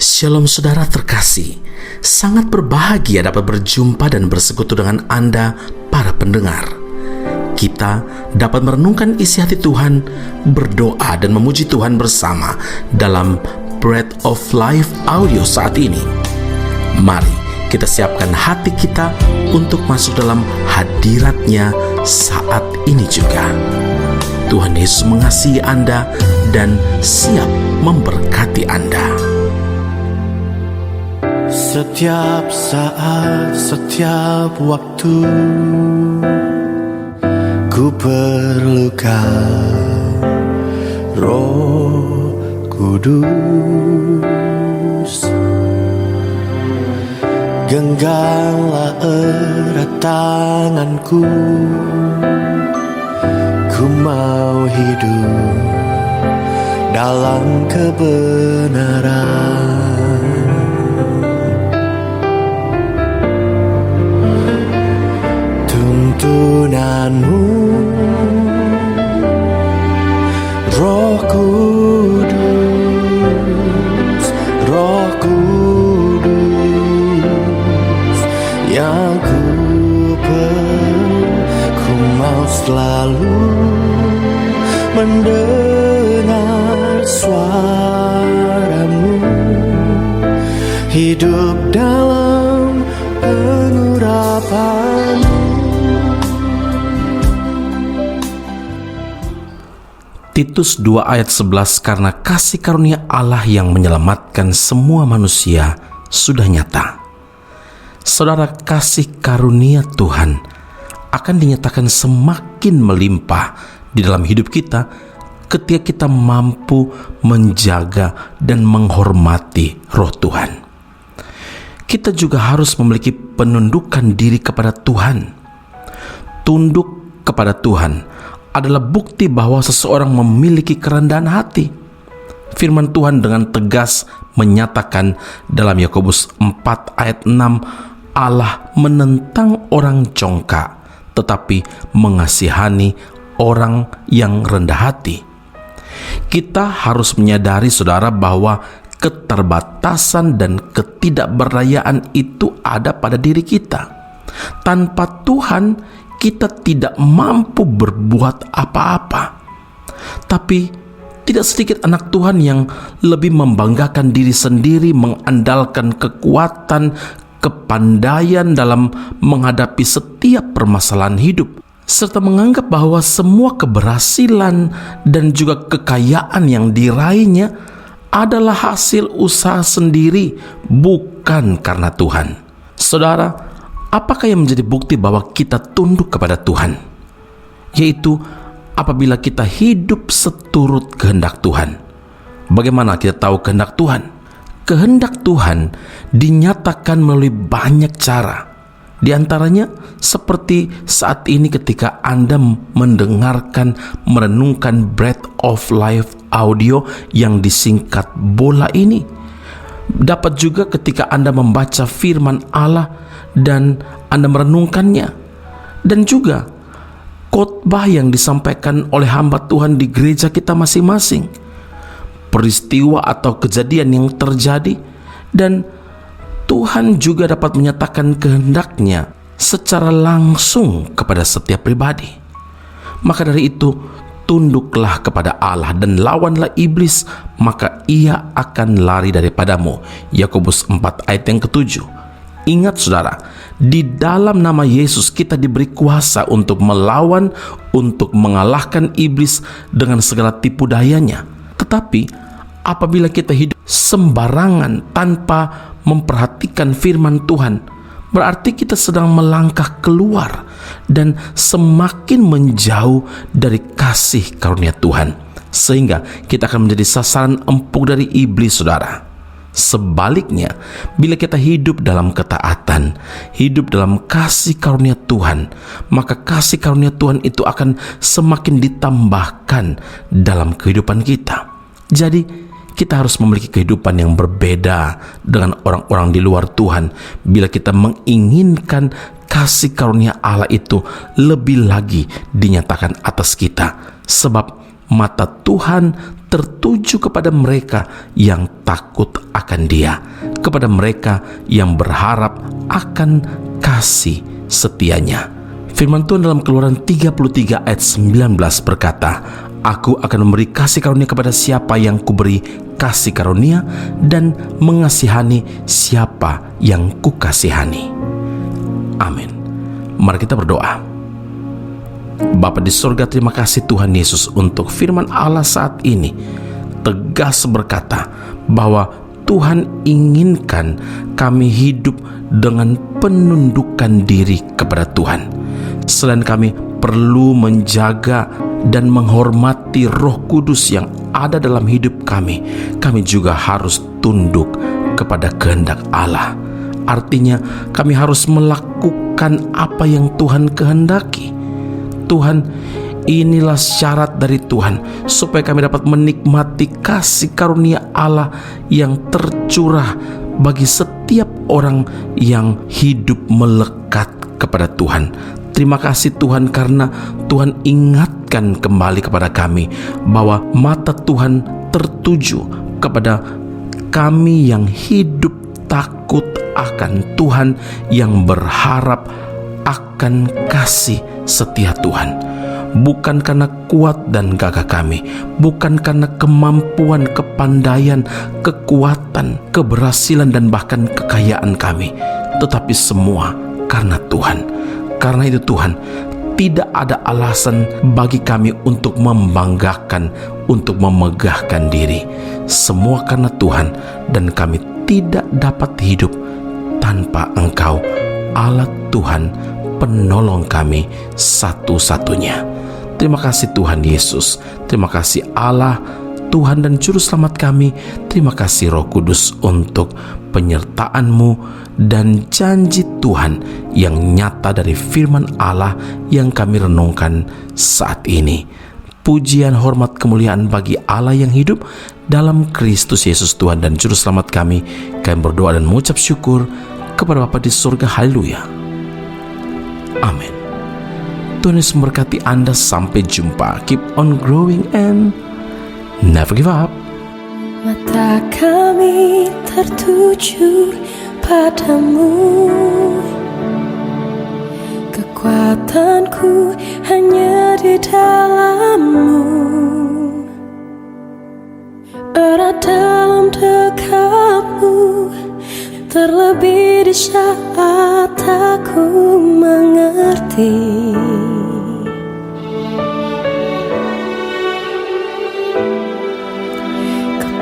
Shalom saudara terkasih, sangat berbahagia dapat berjumpa dan bersekutu dengan Anda para pendengar. Kita dapat merenungkan isi hati Tuhan, berdoa dan memuji Tuhan bersama dalam Bread of Life audio saat ini. Mari kita siapkan hati kita untuk masuk dalam hadirat-Nya saat ini juga. Tuhan Yesus mengasihi Anda dan siap memberkati Anda. Setiap saat, setiap waktu, ku perlukan Roh Kudus. Genggamlah erat tanganku, ku mau hidup dalam kebenaran. Tuntunanmu, Roh Kudus, Roh Kudus, yang ku mau selalu mendengar suaramu, hidup dalam pengurapan. Titus 2 ayat 11, karena kasih karunia Allah yang menyelamatkan semua manusia sudah nyata. Saudara, kasih karunia Tuhan akan dinyatakan semakin melimpah di dalam hidup kita ketika kita mampu menjaga dan menghormati Roh Tuhan. Kita juga harus memiliki penundukan diri kepada Tuhan. Tunduk kepada Tuhan adalah bukti bahwa seseorang memiliki kerendahan hati. Firman Tuhan dengan tegas menyatakan dalam Yakobus 4 ayat 6, Allah menentang orang congkak, tetapi mengasihani orang yang rendah hati. Kita harus menyadari saudara bahwa keterbatasan dan ketidakberdayaan itu ada pada diri kita. Tanpa Tuhan, kita tidak mampu berbuat apa-apa. Tapi tidak sedikit anak Tuhan yang lebih membanggakan diri sendiri, mengandalkan kekuatan, kepandaian dalam menghadapi setiap permasalahan hidup, serta menganggap bahwa semua keberhasilan dan juga kekayaan yang diraihnya adalah hasil usaha sendiri, bukan karena Tuhan. Saudara, apakah yang menjadi bukti bahwa kita tunduk kepada Tuhan? Yaitu apabila kita hidup seturut kehendak Tuhan. Bagaimana kita tahu kehendak Tuhan? Kehendak Tuhan dinyatakan melalui banyak cara. Di antaranya seperti saat ini ketika Anda mendengarkan, merenungkan Bread of Life audio yang disingkat bola ini. Dapat juga ketika Anda membaca firman Allah dan Anda merenungkannya. Dan juga khotbah yang disampaikan oleh hamba Tuhan di gereja kita masing-masing. Peristiwa atau kejadian yang terjadi, dan Tuhan juga dapat menyatakan kehendaknya secara langsung kepada setiap pribadi. Maka dari itu, tunduklah kepada Allah dan lawanlah iblis, maka ia akan lari daripadamu. Yakobus 4 ayat yang ke-7. Ingat saudara, di dalam nama Yesus kita diberi kuasa untuk melawan, untuk mengalahkan iblis dengan segala tipu dayanya. Tetapi apabila kita hidup sembarangan tanpa memperhatikan firman Tuhan, berarti kita sedang melangkah keluar dan semakin menjauh dari kasih karunia Tuhan, sehingga kita akan menjadi sasaran empuk dari iblis, saudara. Sebaliknya, bila kita hidup dalam ketaatan, hidup dalam kasih karunia Tuhan, maka kasih karunia Tuhan itu akan semakin ditambahkan dalam kehidupan kita. Jadi, kita harus memiliki kehidupan yang berbeda dengan orang-orang di luar Tuhan bila kita menginginkan kasih karunia Allah itu lebih lagi dinyatakan atas kita. Sebab mata Tuhan tertuju kepada mereka yang takut akan Dia, kepada mereka yang berharap akan kasih setianya. Firman Tuhan dalam Keluaran 33 ayat 19 berkata, Aku akan memberi kasih karunia kepada siapa yang kuberi kasih karunia, dan mengasihani siapa yang kukasihani. Amin. Mari kita berdoa. Bapa di surga, terima kasih Tuhan Yesus untuk firman Allah saat ini tegas berkata bahwa Tuhan inginkan kami hidup dengan penundukan diri kepada Tuhan. Selain kami perlu menjaga dan menghormati Roh Kudus yang ada dalam hidup kami juga harus tunduk kepada kehendak Allah. Artinya kami harus melakukan apa yang Tuhan kehendaki. Tuhan, inilah syarat dari Tuhan supaya kami dapat menikmati kasih karunia Allah yang tercurah bagi setiap orang yang hidup melekat kepada Tuhan. Terima kasih Tuhan, karena Tuhan ingatkan kembali kepada kami bahwa mata Tuhan tertuju kepada kami yang hidup takut akan Tuhan, yang berharap akan kasih setia Tuhan. Bukan karena kuat dan gagah kami, bukan karena kemampuan, kepandaian, kekuatan, keberhasilan, dan bahkan kekayaan kami, tetapi semua karena Tuhan. Karena itu Tuhan, tidak ada alasan bagi kami untuk membanggakan, untuk memegahkan diri. Semua karena Tuhan, dan kami tidak dapat hidup tanpa Engkau, Allah Tuhan, penolong kami satu-satunya. Terima kasih Tuhan Yesus. Terima kasih Allah, Tuhan dan Juru Selamat kami. Terima kasih Roh Kudus untuk penyertaan-Mu dan janji Tuhan yang nyata dari firman Allah yang kami renungkan saat ini. Pujian, hormat, kemuliaan bagi Allah yang hidup dalam Kristus Yesus Tuhan dan Juru Selamat kami. Kami berdoa dan mengucap syukur kepada Bapa di surga. Haleluya. Amin. Tuhan Yesus memberkati Anda. Sampai jumpa. Keep on growing and never give up. Mata kami tertuju padamu, kekuatanku hanya di dalam-Mu, erat dalam dekap-Mu, terlebih di saat aku mengerti.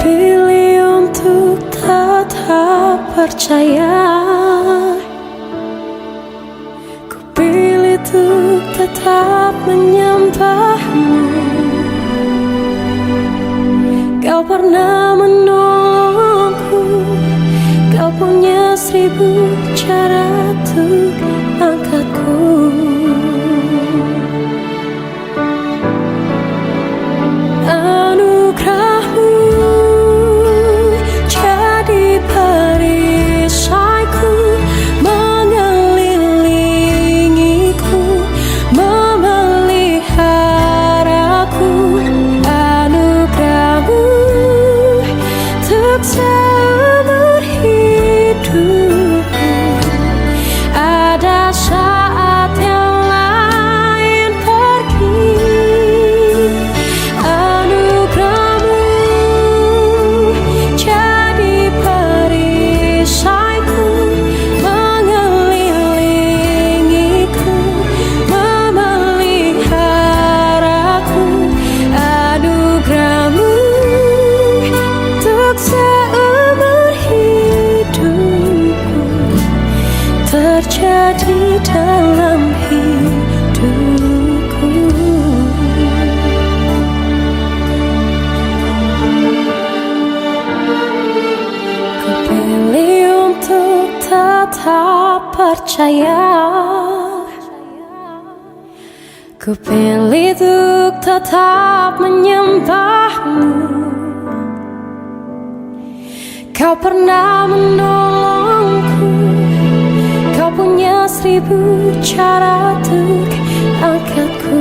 Pilih untuk tetap percaya, ku pilih untuk tetap menyembah-Mu. Kau pernah menolongku, Kau punya 1000 cara untuk angkatku. Anugerah-Mu jadi perisaiku, mengelilingiku, memeliharaku. Anugerah-Mu untuk seumur hidupku. Ada saat yang lain pergi, anugerah-Mu jadi perisaiku, mengelilingiku, memeliharaku. Anugerah-Mu untuk seumur hidupku, terjadi dalam hidupku. Ku pilih untuk tetap percaya, ku pilih untuk tetap menyembah-Mu. Kau pernah menolongku, Kau punya 1000 cara untuk angkatku.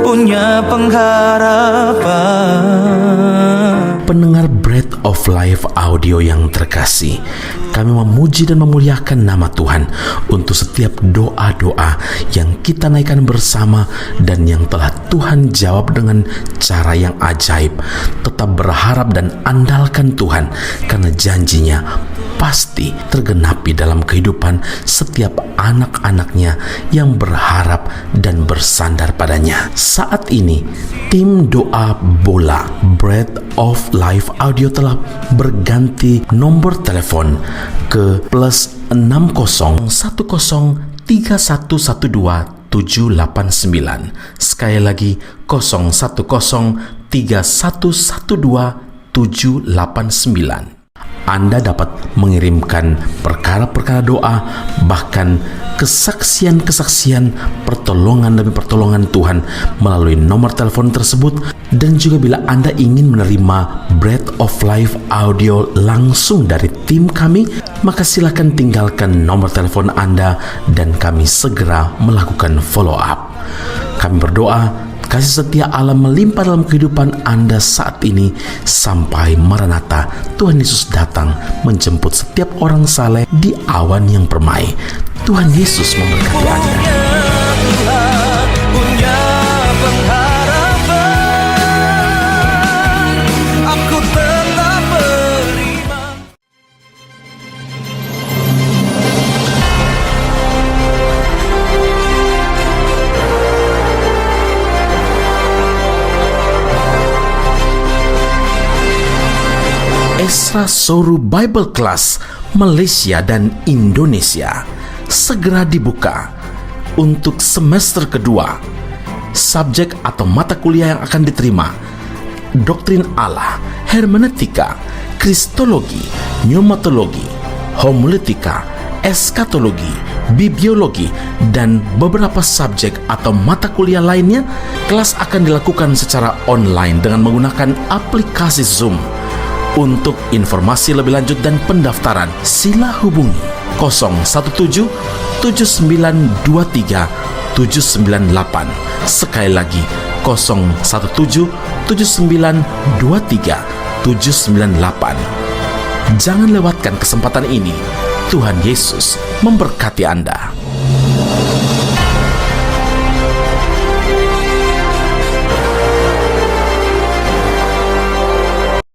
punya pengharapan. Pendengar Bread of Life audio yang terkasih, kami memuji dan memuliakan nama Tuhan untuk setiap doa-doa yang kita naikkan bersama dan yang telah Tuhan jawab dengan cara yang ajaib. Tetap berharap dan andalkan Tuhan, karena janjinya pasti tergenapi dalam kehidupan setiap anak-anaknya yang berharap dan bersandar padanya. Saat ini, tim doa bola Bread of Life audio telah berganti nomor telepon ke +60103112789. Sekali lagi 0113112789. Anda dapat mengirimkan perkara-perkara doa, bahkan kesaksian-kesaksian, pertolongan demi pertolongan Tuhan melalui nomor telepon tersebut. Dan juga bila Anda ingin menerima Bread of Life audio langsung dari tim kami, maka silakan tinggalkan nomor telepon Anda dan kami segera melakukan follow up. Kami berdoa kasih setia Allah melimpah dalam kehidupan Anda saat ini sampai Maranatha, Tuhan Yesus datang menjemput setiap orang saleh di awan yang permai. Tuhan Yesus memberkati Anda. Punya pengharapan, aku tetap beriman. Esra Soru Bible Class Malaysia dan Indonesia segera dibuka untuk semester kedua. Subjek atau mata kuliah yang akan diterima: Doktrin Allah, Hermeneutika, Kristologi, Pneumatologi, Homiletika, Eskatologi, Bibliologi, dan beberapa subjek atau mata kuliah lainnya. Kelas akan dilakukan secara online dengan menggunakan aplikasi Zoom. Untuk informasi lebih lanjut dan pendaftaran, sila hubungi 017 7923 798. Sekali lagi 017 7923 798. Jangan lewatkan kesempatan ini. Tuhan Yesus memberkati Anda.